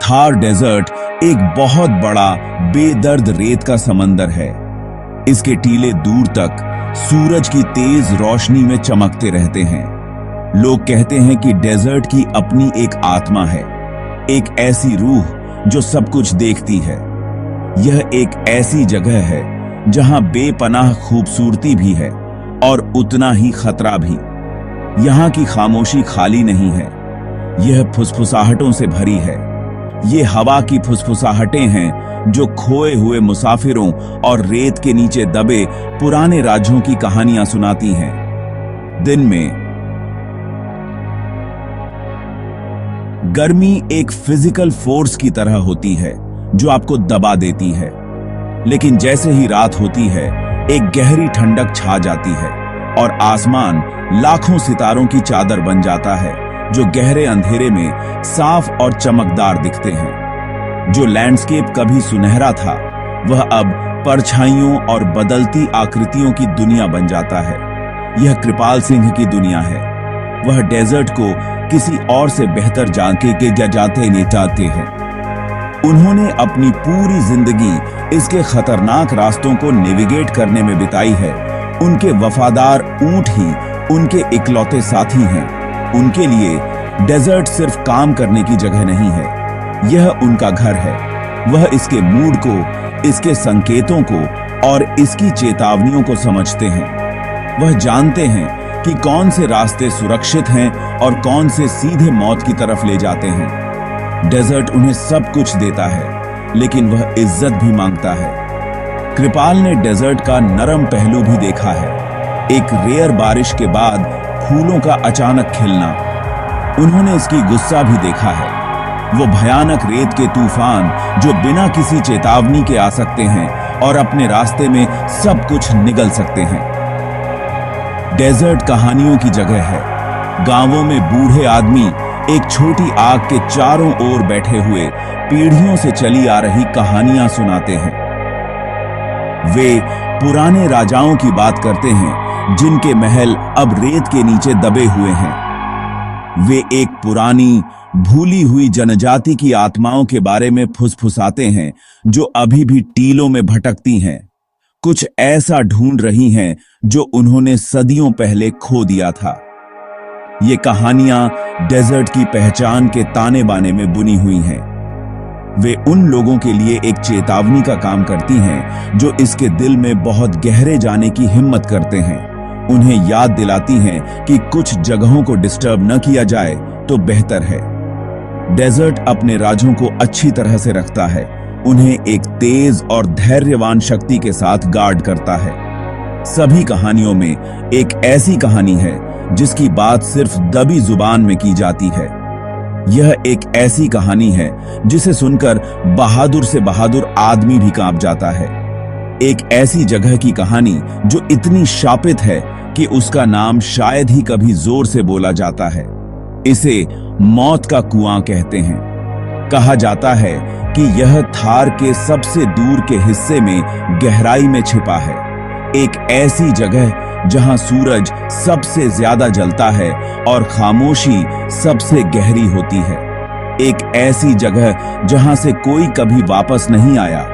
Thar desert एक बहुत बड़ा बेदर्द रेत का समंदर है। इसके टीले दूर तक सूरज की तेज रोशनी में चमकते रहते हैं। लोग कहते हैं कि डेजर्ट की अपनी एक आत्मा है, एक ऐसी रूह जो सब कुछ देखती है। यह एक ऐसी जगह है जहां बेपनाह खूबसूरती भी है और उतना ही खतरा भी। यहां की खामोशी खाली नहीं है, यह फुसफुसाहटों से भरी है। ये हवा की फुसफुसाहटें हैं जो खोए हुए मुसाफिरों और रेत के नीचे दबे पुराने राज्यों की कहानियां सुनाती हैं। दिन में गर्मी एक फिजिकल फोर्स की तरह होती है जो आपको दबा देती है, लेकिन जैसे ही रात होती है एक गहरी ठंडक छा जाती है और आसमान लाखों सितारों की चादर बन जाता है जो गहरे अंधेरे में साफ और चमकदार दिखते हैं। जो लैंडस्केप कभी सुनहरा था वह अब परछाइयों और बदलती आकृतियों की दुनिया बन जाता है। यह कृपाल सिंह की दुनिया है। वह डेजर्ट को किसी और से बेहतर जानते हैं। उन्होंने अपनी पूरी जिंदगी इसके खतरनाक रास्तों को नेविगेट करने में बिताई है। उनके वफादार ऊंट ही उनके इकलौते साथी हैं। उनके लिए डेजर्ट सिर्फ काम करने की जगह नहीं है, यह उनका घर है। वह इसके मूड को, इसके संकेतों को और इसकी चेतावनियों को समझते हैं। वह जानते हैं कि कौन से रास्ते सुरक्षित हैं और कौन से सीधे मौत की तरफ ले जाते हैं। डेजर्ट उन्हें सब कुछ देता है, लेकिन वह इज्जत भी मांगता है। कृपाल ने डेजर्ट का नरम पहलू भी देखा है। एक रेयर बारिश के बाद फूलों का अचानक खिलना। उन्होंने इसकी गुस्सा भी देखा है, वो भयानक रेत के तूफान जो बिना किसी चेतावनी के आ सकते हैं और अपने रास्ते में सब कुछ निगल सकते हैं। डेजर्ट कहानियों की जगह है। गांवों में बूढ़े आदमी एक छोटी आग के चारों ओर बैठे हुए पीढ़ियों से चली आ रही कहानियां सुनाते हैं। वे पुराने राजाओं की बात करते हैं जिनके महल अब रेत के नीचे दबे हुए हैं। वे एक पुरानी भूली हुई जनजाति की आत्माओं के बारे में फुसफुसाते हैं जो अभी भी टीलों में भटकती हैं, कुछ ऐसा ढूंढ रही हैं जो उन्होंने सदियों पहले खो दिया था। ये कहानियां डेजर्ट की पहचान के ताने बाने में बुनी हुई हैं। वे उन लोगों के लिए एक चेतावनी का काम करती हैं जो इसके दिल में बहुत गहरे जाने की हिम्मत करते हैं। उन्हें याद दिलाती हैं कि कुछ जगहों को डिस्टर्ब न किया जाए तो बेहतर है। डेजर्ट अपने राजों को अच्छी तरह से रखता है, उन्हें एक तेज और धैर्यवान शक्ति के साथ गार्ड करता है। सभी कहानियों में एक ऐसी कहानी है जिसकी बात सिर्फ दबी जुबान में की जाती है। यह एक ऐसी कहानी है जिसे सुनकर बहादुर से बहादुर आदमी भी कांप जाता है। एक ऐसी जगह की कहानी जो इतनी शापित है कि उसका नाम शायद ही कभी जोर से बोला जाता है। इसे मौत का कुआं कहते हैं। कहा जाता है कि यह थार के सबसे दूर के हिस्से में गहराई में छिपा है। एक ऐसी जगह जहां सूरज सबसे ज्यादा जलता है और खामोशी सबसे गहरी होती है। एक ऐसी जगह जहां से कोई कभी वापस नहीं आया।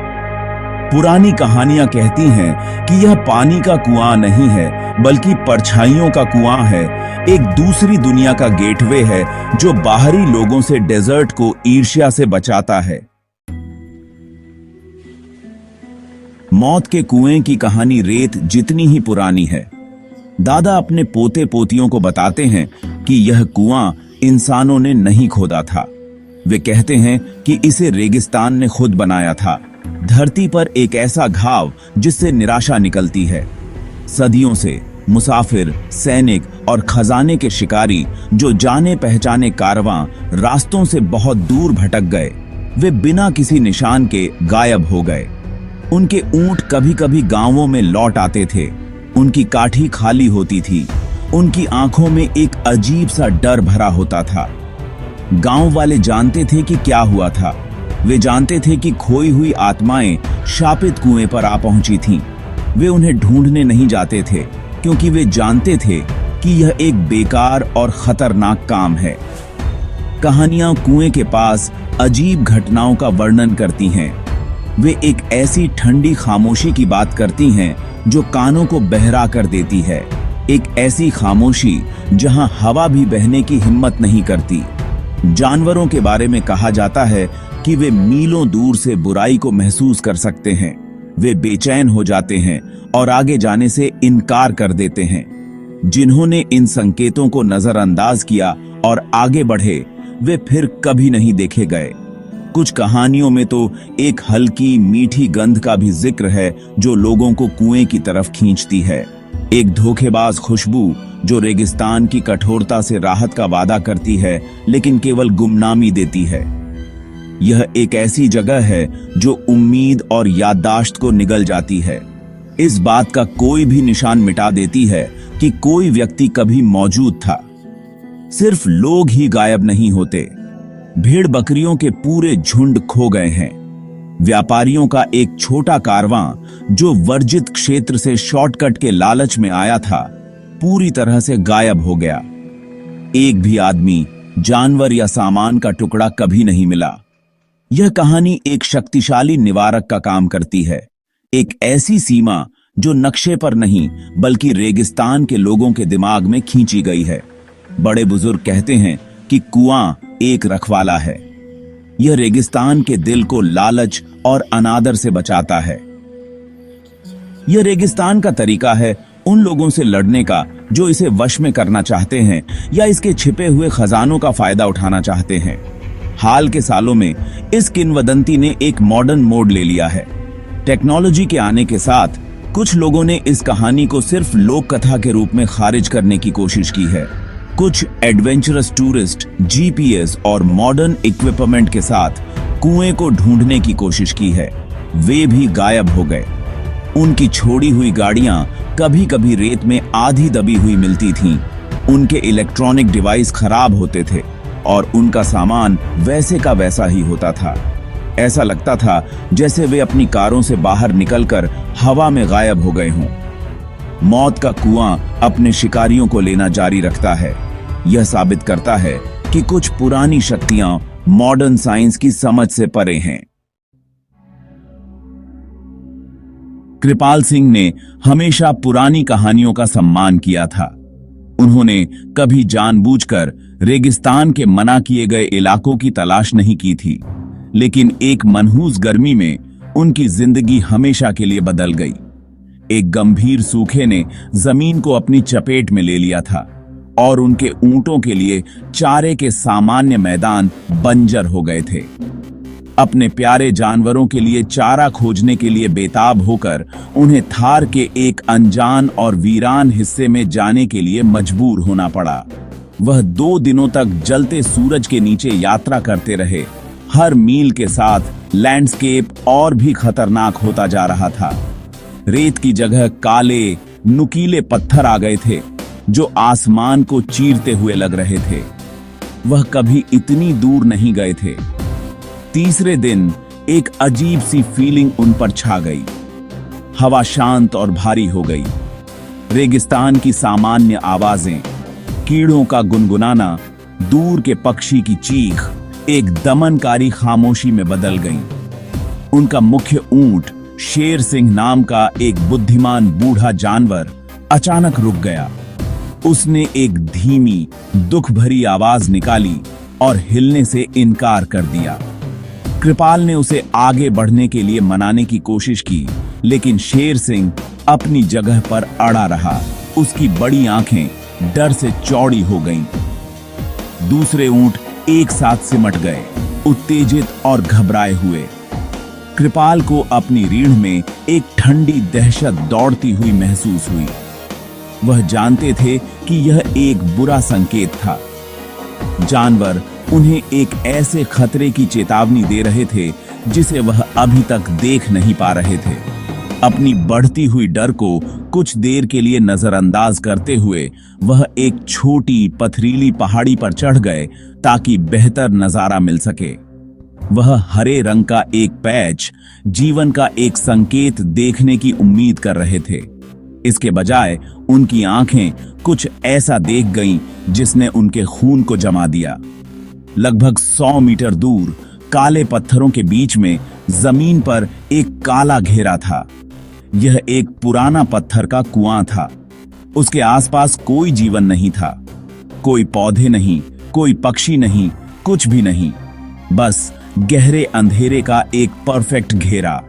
पुरानी कहानियां कहती हैं कि यह पानी का कुआं नहीं है बल्कि परछाइयों का कुआं है, एक दूसरी दुनिया का गेटवे है जो बाहरी लोगों से डेजर्ट को ईर्ष्या से बचाता है। मौत के कुएं की कहानी रेत जितनी ही पुरानी है। दादा अपने पोते पोतियों को बताते हैं कि यह कुआं इंसानों ने नहीं खोदा था। वे कहते हैं कि इसे रेगिस्तान ने खुद बनाया था, धरती पर एक ऐसा घाव जिससे निराशा निकलती है। सदियों से मुसाफिर, सैनिक और खजाने के शिकारी जो जाने पहचाने कारवां रास्तों से बहुत दूर भटक गए, वे बिना किसी निशान के गायब हो गए। उनके ऊंट कभी कभी गांवों में लौट आते थे, उनकी काठी खाली होती थी, उनकी आंखों में एक अजीब सा डर भरा होता था। गांव वाले जानते थे कि क्या हुआ था। वे जानते थे कि खोई हुई आत्माएं शापित कुएं पर आ पहुंची थीं। वे उन्हें ढूंढने नहीं जाते थे क्योंकि वे जानते थे कि यह एक बेकार और खतरनाक काम है। कहानियां कुएं के पास अजीब घटनाओं का वर्णन करती हैं। वे एक ऐसी ठंडी खामोशी की बात करती हैं जो कानों को बहरा कर देती है। एक ऐसी खामोशी जहां हवा भी बहने की हिम्मत नहीं करती। जानवरों के बारे में कहा जाता है कि वे मीलों दूर से बुराई को महसूस कर सकते हैं। वे बेचैन हो जाते हैं और आगे जाने से इनकार कर देते हैं। जिन्होंने इन संकेतों को नजरअंदाज किया और आगे बढ़े, वे फिर कभी नहीं देखे गए। कुछ कहानियों में तो एक हल्की मीठी गंध का भी जिक्र है जो लोगों को कुएं की तरफ खींचती है। एक धोखेबाज खुशबू जो रेगिस्तान की कठोरता से राहत का वादा करती है लेकिन केवल गुमनामी देती है। यह एक ऐसी जगह है जो उम्मीद और याददाश्त को निगल जाती है। इस बात का कोई भी निशान मिटा देती है कि कोई व्यक्ति कभी मौजूद था। सिर्फ लोग ही गायब नहीं होते, भेड़ बकरियों के पूरे झुंड खो गए हैं। व्यापारियों का एक छोटा कारवां जो वर्जित क्षेत्र से शॉर्टकट के लालच में आया था, पूरी तरह से गायब हो गया। एक भी आदमी, जानवर या सामान का टुकड़ा कभी नहीं मिला। यह कहानी एक शक्तिशाली निवारक का काम करती है। एक ऐसी सीमा जो नक्शे पर नहीं बल्कि रेगिस्तान के लोगों के दिमाग में खींची गई है। बड़े बुजुर्ग कहते हैं कि कुआं एक रखवाला है। यह रेगिस्तान के दिल को लालच और अनादर से बचाता है। यह रेगिस्तान का तरीका है उन लोगों से लड़ने का जो इसे वश में करना चाहते हैं या इसके छिपे हुए खजानों का फायदा उठाना चाहते हैं। हाल के सालों में इस किंवदंती ने एक मॉडर्न मोड़ ले लिया है। टेक्नोलॉजी के आने के साथ कुछ लोगों ने इस कहानी को सिर्फ लोक कथा के रूप में खारिज करने की कोशिश की है। कुछ एडवेंचरस टूरिस्ट जीपीएस और मॉडर्न इक्विपमेंट के साथ कुएं को ढूंढने की कोशिश की है। वे भी गायब हो गए। उनकी छोड़ी हुई गाड़ियां कभी कभी रेत में आधी दबी हुई मिलती थीं। उनके इलेक्ट्रॉनिक डिवाइस खराब होते थे और उनका सामान वैसे का वैसा ही होता था। ऐसा लगता था जैसे वे अपनी कारों से बाहर निकलकर हवा में गायब हो गए हों। मौत का कुआं अपने शिकारियों को लेना जारी रखता है। यह साबित करता है कि कुछ पुरानी शक्तियां मॉडर्न साइंस की समझ से परे हैं। कृपाल सिंह ने हमेशा पुरानी कहानियों का सम्मान किया था। उन्होंने कभी जानबूझकर रेगिस्तान के मना किए गए इलाकों की तलाश नहीं की थी, लेकिन एक मनहूस गर्मी में उनकी जिंदगी हमेशा के लिए बदल गई। एक गंभीर सूखे ने जमीन को अपनी चपेट में ले लिया था और उनके ऊंटों के लिए चारे के सामान्य मैदान बंजर हो गए थे। अपने प्यारे जानवरों के लिए चारा खोजने के लिए बेताब होकर उन्हें थार के एक अनजान और वीरान हिस्से में जाने के लिए मजबूर होना पड़ा। वह 2 दिनों तक जलते सूरज के नीचे यात्रा करते रहे। हर मील के साथ लैंडस्केप और भी खतरनाक होता जा रहा था। रेत की जगह काले नुकीले पत्थर आ गए थे जो आसमान को चीरते हुए लग रहे थे। वह कभी इतनी दूर नहीं गए थे। तीसरे दिन एक अजीब सी फीलिंग उन पर छा गई। हवा शांत और भारी हो गई। रेगिस्तान की सामान्य आवाजें, कीड़ों का गुनगुनाना, दूर के पक्षी की चीख एक दमनकारी खामोशी में बदल गईं। उनका मुख्य ऊंट शेर सिंह नाम का एक बुद्धिमान बूढ़ा जानवर अचानक रुक गया। उसने एक धीमी दुख भरी आवाज निकाली और हिलने से इनकार कर दिया। कृपाल ने उसे आगे बढ़ने के लिए मनाने की कोशिश की, लेकिन शेर सिंह अपनी जगह पर अड़ा रहा। उसकी बड़ी आंखें डर से चौड़ी हो गईं। दूसरे ऊंट एक साथ सिमट गए, उत्तेजित और घबराए हुए। कृपाल को अपनी रीढ़ में एक ठंडी दहशत दौड़ती हुई महसूस हुई। वह जानते थे कि यह एक बुरा संकेत था। जानवर उन्हें एक ऐसे खतरे की चेतावनी दे रहे थे जिसे वह अभी तक देख नहीं पा रहे थे। अपनी बढ़ती हुई डर को कुछ देर के लिए नजरअंदाज करते हुए वह एक छोटी पथरीली पहाड़ी पर चढ़ गए ताकि बेहतर नजारा मिल सके। वह हरे रंग का एक पैच जीवन का एक संकेत देखने की उम्मीद कर रहे थे। इसके बजाय उनकी आंखें कुछ ऐसा देख गईं जिसने उनके खून को जमा दिया। लगभग 100 मीटर दूर काले पत्थरों के बीच में जमीन पर एक काला घेरा था। यह एक पुराना पत्थर का कुआं था। उसके आसपास कोई जीवन नहीं था, कोई पौधे नहीं, कोई पक्षी नहीं, कुछ भी नहीं, बस गहरे अंधेरे का एक परफेक्ट घेरा।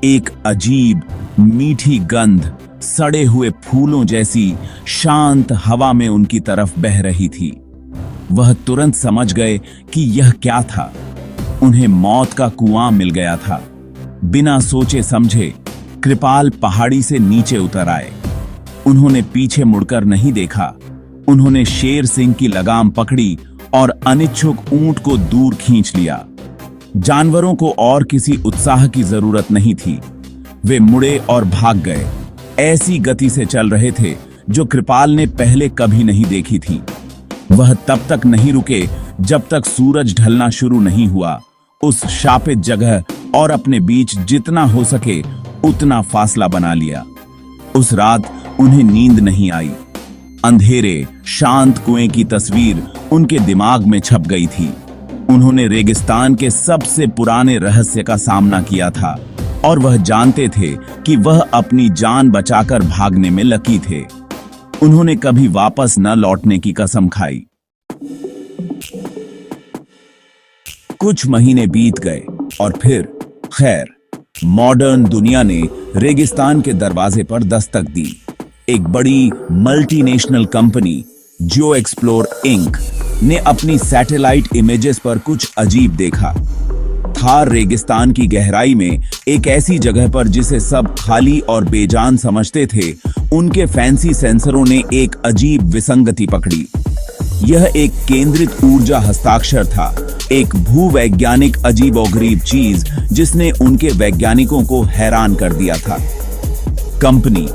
एक अजीब मीठी गंध सड़े हुए फूलों जैसी शांत हवा में उनकी तरफ बह रही थी। वह तुरंत समझ गए कि यह क्या था। उन्हें मौत का कुआं मिल गया था। बिना सोचे समझे कृपाल पहाड़ी से नीचे उतर आए। उन्होंने पीछे मुड़कर नहीं देखा। उन्होंने शेर सिंह की लगाम पकड़ी और अनिच्छुक ऊंट को दूर खींच लिया। जानवरों को और किसी उत्साह की जरूरत नहीं थी। वे मुड़े और भाग गए। ऐसी गति से चल रहे थे जो कृपाल ने पहले कभी नहीं देखी थी। वह तब तक नहीं रुके जब तक सूरज ढलना शुरू नहीं हुआ। उस शापित जगह और अपने बीच जितना हो सके उतना फासला बना लिया। उस रात उन्हें नींद नहीं आई। अंधेरे शांत कुएं की तस्वीर उनके दिमाग में छप गई थी। उन्होंने रेगिस्तान के सबसे पुराने रहस्य का सामना किया था और वह जानते थे कि वह अपनी जान बचाकर भागने में लकी थे। उन्होंने कभी वापस न लौटने की कसम खाई। कुछ महीने बीत गए और फिर खैर मॉडर्न दुनिया ने रेगिस्तान के दरवाजे पर दस्तक दी। एक बड़ी मल्टीनेशनल कंपनी जियो एक्सप्लोर इंक ने अपनी सैटेलाइट इमेजेस पर कुछ अजीब देखा। थार रेगिस्तान की गहराई में एक ऐसी जगह पर जिसे सब खाली और बेजान समझते थे, उनके फैंसी सेंसरों ने एक अजीब विसंगति पकड़ी। यह एक केंद्रित ऊर्जा हस्ताक्षर था, एक भूवैज्ञानिक अजीबोगरीब चीज जिसने उनके वैज्ञानिकों को हैरान कर दिया था। कंपनी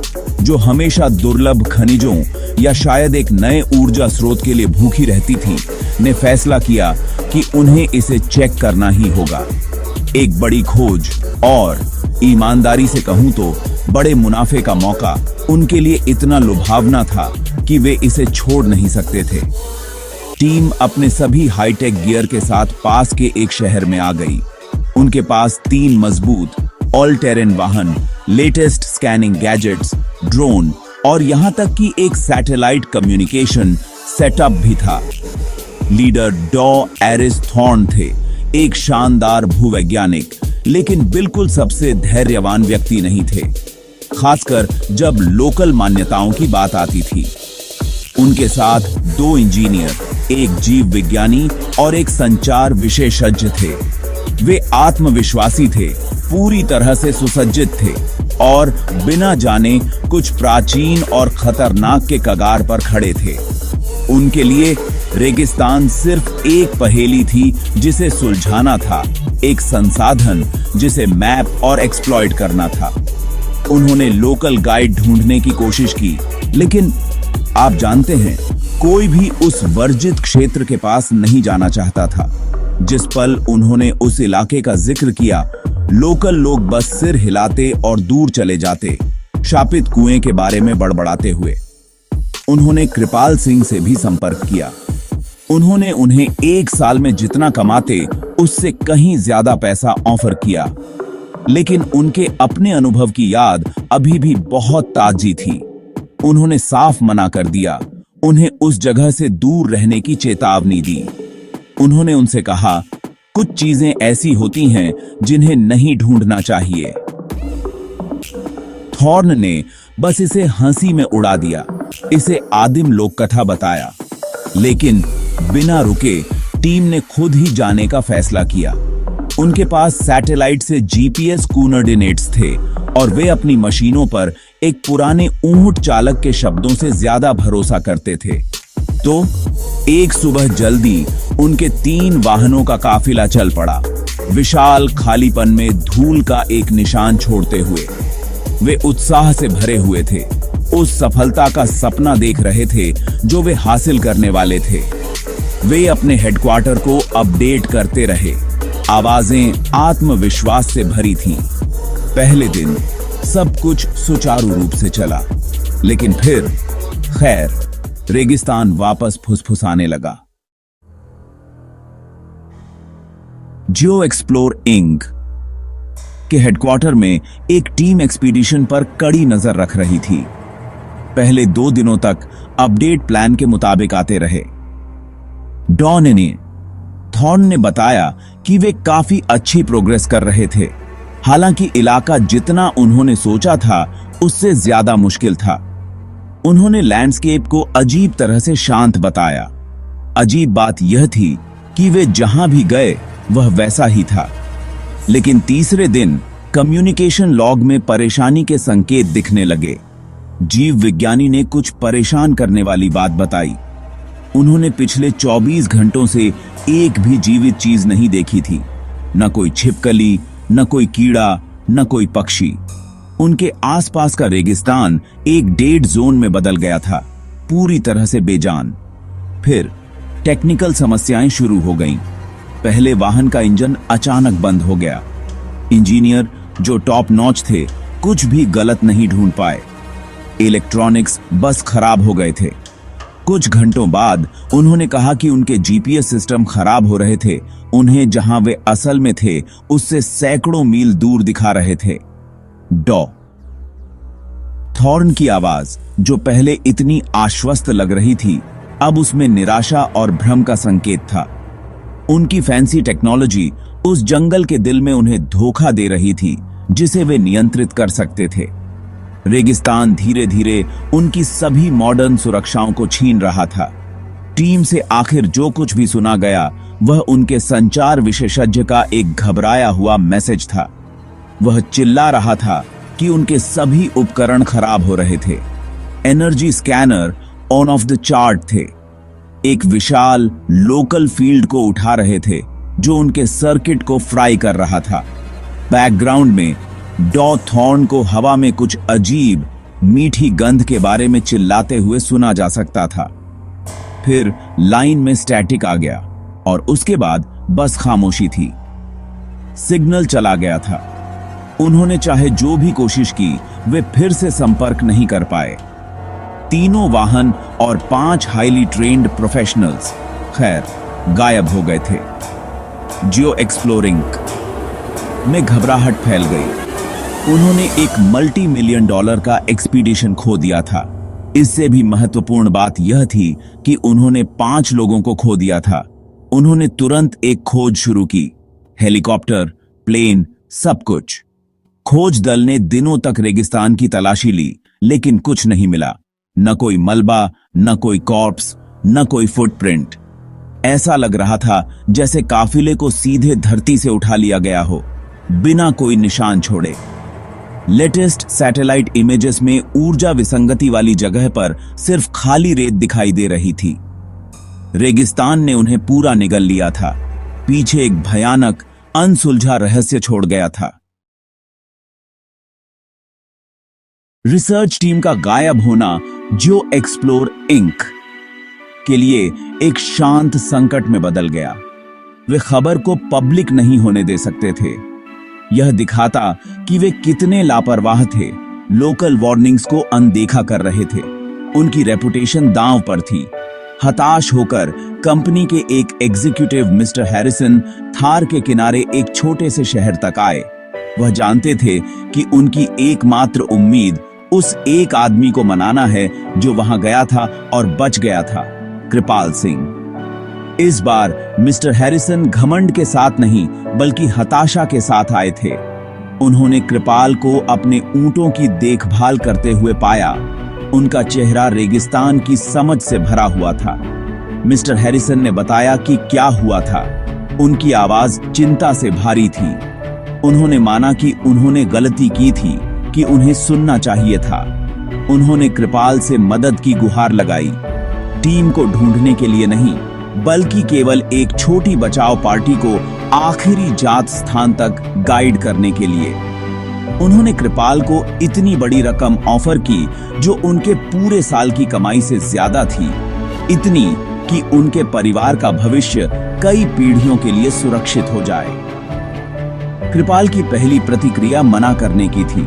जो हमेशा दुर्लभ खनिजों या शायद एक नए ऊर्जा स्रोत के लिए भूखी रहती थी, ने फैसला किया कि उन्हें इसे चेक करना ही होगा। एक बड़ी खोज और ईमानदारी से कहूं तो बड़े मुनाफे का मौका उनके लिए इतना लुभावना था कि वे इसे छोड़ नहीं सकते थे। टीम अपने सभी हाईटेक गियर के साथ पास के एक शहर में आ गई। उनके पास 3 मजबूत ऑल टेरेन वाहन, लेटेस्ट स्कैनिंग गैजेट्स, ड्रोन और यहां तक कि एक सैटेलाइट कम्युनिकेशन सेटअप भी था। लीडर डॉ एरिस थॉर्न थे, एक शानदार भूवैज्ञानिक, लेकिन बिल्कुल सबसे धैर्यवान व्यक्ति नहीं थे, खासकर जब लोकल मान्यताओं की बात आती थी। उनके साथ 2 इंजीनियर, एक जीव विज्ञानी और एक संचार विशेषज्ञ थे। वे आत्मविश्वासी थे, पूरी तरह से सुसज्जित थे और बिना जाने कुछ प्राचीन और खतरनाक के कगार पर खड़े थे। उनके लिए रेगिस्तान सिर्फ एक पहेली थी जिसे सुलझाना था, एक संसाधन जिसे मैप और एक्सप्लॉइट करना था। उन्होंने लोकल गाइड ढूंढने की कोशिश की, लेकिन आप जानते हैं, कोई भी उस वर्जित क्षेत्र के पास नहीं जाना चाहता था। जिस पल उन्होंने उस इलाके का जिक्र किया, लोकल लोग बस सिर हिलाते और दूर चले जाते, शापित कुएं के बारे में बड़बड़ाते हुए। उन्होंने कृपाल सिंह से भी संपर्क किया। उन्होंने उन्हें 1 साल में जितना कमाते उससे कहीं ज्यादा पैसा ऑफर किया, लेकिन उनके अपने अनुभव की याद अभी भी बहुत ताजी थी। उन्होंने साफ मना कर दिया, उन्हें उस जगह से दूर रहने की चेतावनी दी। उन्होंने उनसे कहा, कुछ चीजें ऐसी होती हैं जिन्हें नहीं ढूंढना चाहिए। थॉर्न ने बस इसे हंसी में उड़ा दिया, इसे आदिम लोक कथा बताया, लेकिन बिना रुके टीम ने खुद ही जाने का फैसला किया। उनके पास सैटेलाइट से जीपीएस कोऑर्डिनेट्स थे और वे अपनी मशीनों पर एक पुराने ऊंट चालक के शब्दों से ज्यादा भरोसा करते थे। तो एक सुबह जल्दी उनके 3 वाहनों का काफिला चल पड़ा, विशाल खालीपन में धूल का एक निशान छोड़ते हुए। वे उत्साह से भरे हुए थे, उस सफलता का सपना देख रहे थे जो वे हासिल करने वाले थे। वे अपने हेडक्वार्टर को अपडेट करते रहे, आवाजें आत्मविश्वास से भरी थीं। पहले दिन सब कुछ सुचारू रूप से चला, लेकिन फिर खैर रेगिस्तान वापस फुसफुसाने लगा। जियो एक्सप्लोर इंक के हेडक्वार्टर में एक टीम एक्सपीडिशन पर कड़ी नजर रख रही थी। पहले 2 दिनों तक अपडेट प्लान के मुताबिक आते रहे। डॉन ने थॉर्न ने बताया कि वे काफी अच्छी प्रोग्रेस कर रहे थे। हालांकि इलाका जितना उन्होंने सोचा था उससे ज्यादा मुश्किल था। उन्होंने लैंडस्केप को अजीब तरह से शांत बताया। अजीब बात यह थी कि वे जहां भी गए वह वैसा ही था। लेकिन तीसरे दिन कम्युनिकेशन लॉग में परेशानी के संकेत दिखने लगे। जीव विज्ञानी ने कुछ परेशान करने वाली बात बताई। उन्होंने पिछले 24 घंटों से एक भी जीवित चीज नहीं देखी थी। न कोई छिपकली, न कोई कीड़ा, न कोई पक्षी। उनके आसपास का रेगिस्तान एक डेड जोन में बदल गया था, पूरी तरह से बेजान। फिर टेक्निकल समस्याएं शुरू हो गईं। पहले वाहन का इंजन अचानक बंद हो गया। इंजीनियर जो टॉप नॉच थे कुछ भी गलत नहीं ढूंढ पाए। इलेक्ट्रॉनिक्स बस खराब हो गए थे। कुछ घंटों बाद उन्होंने कहा कि उनके जीपीएस सिस्टम खराब हो रहे थे। उन्हें जहां वे असल में थे उससे सैकड़ों मील दूर दिखा रहे थे। डॉ थॉर्न की आवाज, जो पहले इतनी आश्वस्त लग रही थी, अब उसमें निराशा और भ्रम का संकेत था। उनकी फैंसी टेक्नोलॉजी उस जंगल के दिल में उन्हें धोखा दे रही थी जिसे वे नियंत्रित कर सकते थे। रेगिस्तान धीरे धीरे उनकी सभी मॉडर्न सुरक्षाओं को छीन रहा था। टीम से आखिर जो कुछ भी सुना गया वह उनके संचार विशेषज्ञ का एक घबराया हुआ मैसेज था। वह चिल्ला रहा था कि उनके सभी उपकरण खराब हो रहे थे। Energy scanner on off the chart थे। एक विशाल लोकल फील्ड को उठा रहे थे जो उनके सर्किट को फ्राई कर रहा था। बैकग्राउंड में डॉ थॉर्न को हवा में कुछ अजीब मीठी गंध के बारे में चिल्लाते हुए सुना जा सकता था। फिर लाइन में स्टैटिक आ गया और उसके बाद बस खामोशी थी। सिग्नल चला गया था। उन्होंने चाहे जो भी कोशिश की वे फिर से संपर्क नहीं कर पाए। तीनों वाहन और 5 हाईली ट्रेन्ड प्रोफेशनल्स खैर गायब हो गए थे। जियो एक्सप्लोरिंग में घबराहट फैल गई। उन्होंने एक $multi million का एक्सपीडिशन खो दिया था। इससे भी महत्वपूर्ण बात यह थी कि उन्होंने 5 लोगों को खो दिया था। उन्होंने तुरंत एक खोज शुरू की। हेलीकॉप्टर, प्लेन, सब कुछ। खोज दल ने दिनों तक रेगिस्तान की तलाशी ली, लेकिन कुछ नहीं मिला। न कोई मलबा, न कोई कॉर्प्स, न कोई फुटप्रिंट। ऐसा लग रहा था जैसे काफिले को सीधे धरती से उठा लिया गया हो, बिना कोई निशान छोड़े। लेटेस्ट सैटेलाइट इमेजेस में ऊर्जा विसंगति वाली जगह पर सिर्फ खाली रेत दिखाई दे रही थी। रेगिस्तान ने उन्हें पूरा निगल लिया था। पीछे एक भयानक अनसुलझा रहस्य छोड़ गया था। रिसर्च टीम का गायब होना जियो एक्सप्लोर इंक के लिए एक शांत संकट में बदल गया। वे खबर को पब्लिक नहीं होने दे सकते थे। यह दिखाता कि वे कितने लापरवाह थे। लोकल वार्निंग्स को अनदेखा कर रहे थे। उनकी रेपुटेशन दांव पर थी। हताश होकर कंपनी के एक एग्जीक्यूटिव मिस्टर हैरिसन थार के किनारे एक छोटे से शहर तक आए। वह जानते थे कि उनकी एकमात्र उम्मीद उस एक आदमी को मनाना है जो वहां गया था और बच गया था, कृपाल सिंह। इस बार मिस्टर हैरिसन घमंड के साथ नहीं बल्कि हताशा के साथ आए थे। उन्होंने कृपाल को अपने ऊंटों की देखभाल करते हुए पाया। उनका चेहरा रेगिस्तान की समझ से भरा हुआ था। मिस्टर हैरिसन ने बताया कि क्या हुआ था। उनकी आवाज चिंता से भारी थी। उन्होंने माना कि उन्होंने गलती की थी, कि उन्हें सुनना चाहिए था। उन्होंने कृपाल से मदद की गुहार लगाई, टीम को ढूंढने के लिए नहीं, बल्कि केवल एक छोटी बचाव पार्टी को आखिरी जात स्थान तक गाइड करने के लिए। उन्होंने कृपाल को इतनी बड़ी रकम ऑफर की जो उनके पूरे साल की कमाई से ज्यादा थी, इतनी कि उनके परिवार का भविष्य कई पीढ़ियों के लिए सुरक्षित हो जाए। कृपाल की पहली प्रतिक्रिया मना करने की थी।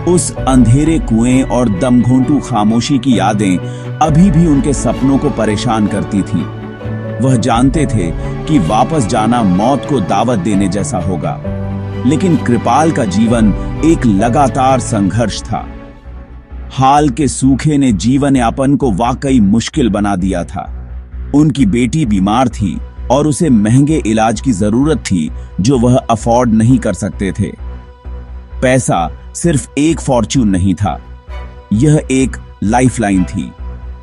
उस अंधेरे कुएं और दमघोंटू खामोशी की यादें अभी भी उनके सपनों को परेशान करती थीं। वह जानते थे कि वापस जाना मौत को दावत देने जैसा होगा। लेकिन कृपाल का जीवन एक लगातार संघर्ष था। हाल के सूखे ने जीवन यापन को वाकई मुश्किल बना दिया था। उनकी बेटी बीमार थी और उसे महंगे इलाज की जरूरत थी जो वह अफोर्ड नहीं कर सकते थे। पैसा सिर्फ एक फॉर्च्यून नहीं था, यह एक लाइफलाइन थी।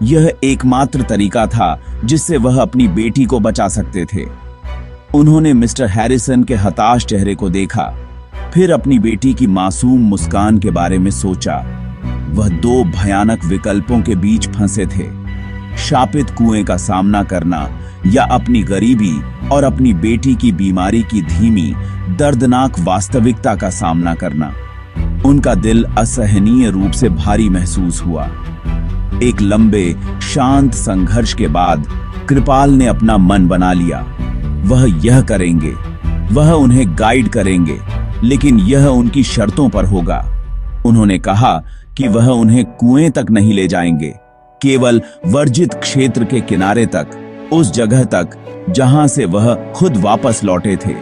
यह एकमात्र तरीका था जिससे वह अपनी बेटी को बचा सकते थे। उन्होंने मिस्टर हैरिसन के हताश चेहरे को देखा, फिर अपनी बेटी की मासूम मुस्कान के बारे में सोचा। वह दो भयानक विकल्पों के बीच फंसे थे, शापित कुएं का सामना करना या अपनी गरीबी और अपनी बेटी की बीमारी की धीमी दर्दनाक वास्तविकता का सामना करना। उनका दिल असहनीय रूप से भारी महसूस हुआ। एक लंबे शांत संघर्ष के बाद कृपाल ने अपना मन बना लिया। वह यह करेंगे, वह उन्हें गाइड करेंगे, लेकिन यह उनकी शर्तों पर होगा। उन्होंने कहा कि वह उन्हें कुएं तक नहीं ले जाएंगे, केवल वर्जित क्षेत्र के किनारे तक, उस जगह तक जहां से वह खुद वापस लौटे थे।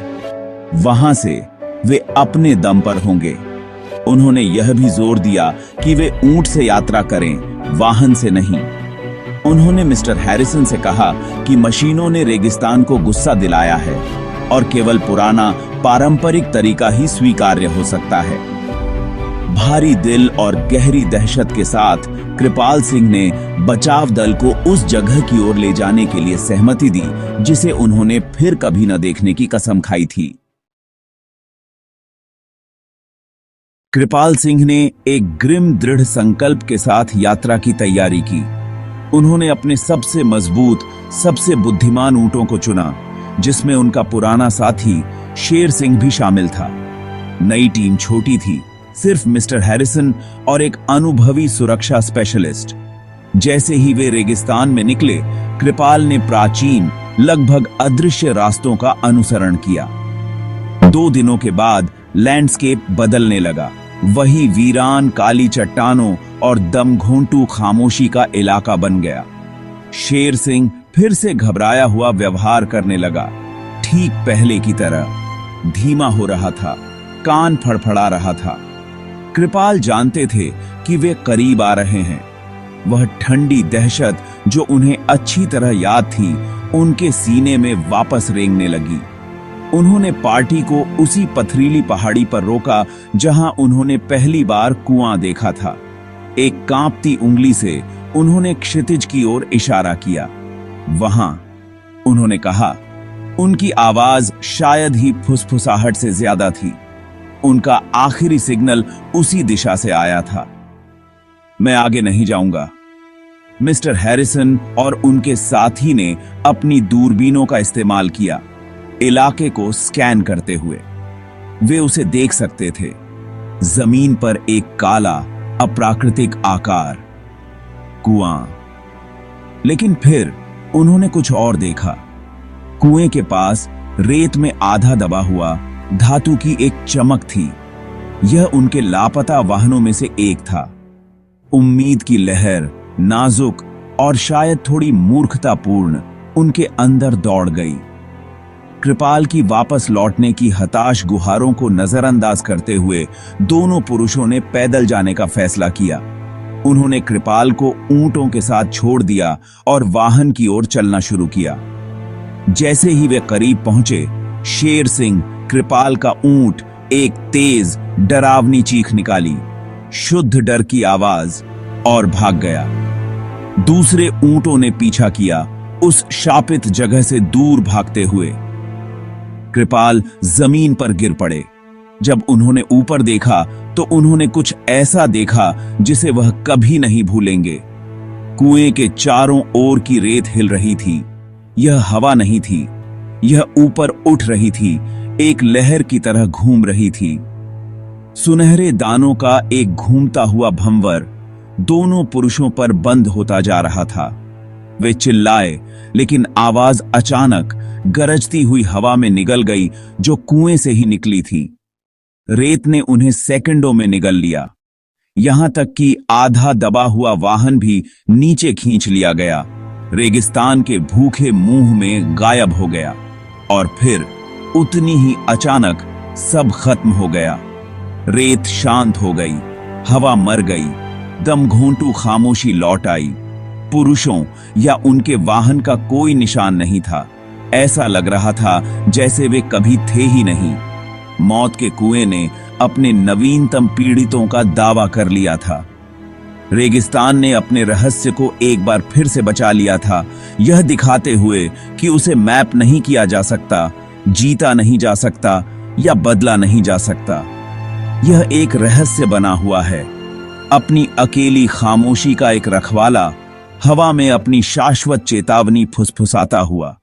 वहां से वे अपने दम पर होंगे। उन्होंने यह भी जोर दिया कि वे ऊंट से यात्रा करें, वाहन से नहीं। उन्होंने मिस्टर हैरिसन से कहा कि मशीनों ने रेगिस्तान को गुस्सा दिलाया है और केवल पुराना पारंपरिक तरीका ही स्वीकार्य हो सकता है। भारी दिल और गहरी दहशत के साथ कृपाल सिंह ने बचाव दल को उस जगह की ओर ले जाने के लिए सहमति दी जिसे उन्होंने फिर कभी न देखने की कसम खाई थी। कृपाल सिंह ने एक ग्रिम दृढ़ संकल्प के साथ यात्रा की तैयारी की। उन्होंने अपने सबसे मजबूत, सबसे बुद्धिमान ऊंटों को चुना, जिसमें उनका पुराना साथी शेर सिंह भी शामिल था। नई टीम छोटी थी, सिर्फ मिस्टर हैरिसन और एक अनुभवी सुरक्षा स्पेशलिस्ट। जैसे ही वे रेगिस्तान में निकले, कृपाल ने प्राचीन, लगभग अदृश्य रास्तों का अनुसरण किया। 2 दिनों के बाद लैंडस्केप बदलने लगा। वही वीरान काली चट्टानों और दमघोंटू खामोशी का इलाका बन गया। शेर सिंह फिर से घबराया हुआ व्यवहार करने लगा, ठीक पहले की तरह। धीमा हो रहा था, कान फड़फड़ा रहा था। कृपाल जानते थे कि वे करीब आ रहे हैं। वह ठंडी दहशत जो उन्हें अच्छी तरह याद थी, उनके सीने में वापस रेंगने लगी। उन्होंने पार्टी को उसी पथरीली पहाड़ी पर रोका जहां उन्होंने पहली बार कुआं देखा था। एक कांपती उंगली से उन्होंने क्षितिज की ओर इशारा किया। वहां, उन्होंने कहा। उनकी आवाज शायद ही फुसफुसाहट से ज्यादा थी। उनका आखिरी सिग्नल उसी दिशा से आया था। मैं आगे नहीं जाऊंगा। मिस्टर हैरिसन और उनके साथी ने अपनी दूरबीनों का इस्तेमाल किया, इलाके को स्कैन करते हुए। वे उसे देख सकते थे। जमीन पर एक काला, अप्राकृतिक आकार, कुआं। लेकिन फिर उन्होंने कुछ और देखा। कुएं के पास रेत में आधा दबा हुआ धातु की एक चमक थी। यह उनके लापता वाहनों में से एक था। उम्मीद की लहर, नाजुक और शायद थोड़ी मूर्खतापूर्ण, उनके अंदर दौड़ गई। कृपाल की वापस लौटने की हताश गुहारों को नजरअंदाज करते हुए दोनों पुरुषों ने पैदल जाने का फैसला किया। उन्होंने कृपाल को ऊंटों के साथ छोड़ दिया और वाहन की ओर चलना शुरू किया। जैसे ही वे करीब पहुंचे, शेर सिंह, कृपाल का ऊंट, एक तेज, डरावनी चीख निकाली, शुद्ध डर की आवाज, और भाग गया। दूसरे ऊंटों ने पीछा किया, उस शापित जगह से दूर भागते हुए। कृपाल जमीन पर गिर पड़े। जब उन्होंने ऊपर देखा तो उन्होंने कुछ ऐसा देखा जिसे वह कभी नहीं भूलेंगे। कुएं के चारों ओर की रेत हिल रही थी। यह हवा नहीं थी, यह ऊपर उठ रही थी, एक लहर की तरह घूम रही थी। सुनहरे दानों का एक घूमता हुआ भंवर दोनों पुरुषों पर बंद होता जा रहा था। वे चिल्लाए, लेकिन आवाज अचानक गरजती हुई हवा में निगल गई जो कुएं से ही निकली थी। रेत ने उन्हें सेकंडों में निगल लिया, यहां तक कि आधा दबा हुआ वाहन भी नीचे खींच लिया गया, रेगिस्तान के भूखे मुंह में गायब हो गया। और फिर उतनी ही अचानक सब खत्म हो गया। रेत शांत हो गई, हवा मर गई, दम घोंटू खामोशी लौट आई। पुरुषों या उनके वाहन का कोई निशान नहीं था। ऐसा लग रहा था जैसे वे कभी थे ही नहीं। मौत के कुएं ने अपने नवीनतम पीड़ितों का दावा कर लिया था। रेगिस्तान ने अपने रहस्य को एक बार फिर से बचा लिया था, यह दिखाते हुए कि उसे मैप नहीं किया जा सकता, जीता नहीं जा सकता या बदला नहीं जा सकता। यह एक रहस्य बना हुआ है, अपनी अकेली खामोशी का एक रखवाला, हवा में अपनी शाश्वत चेतावनी फुसफुसाता हुआ।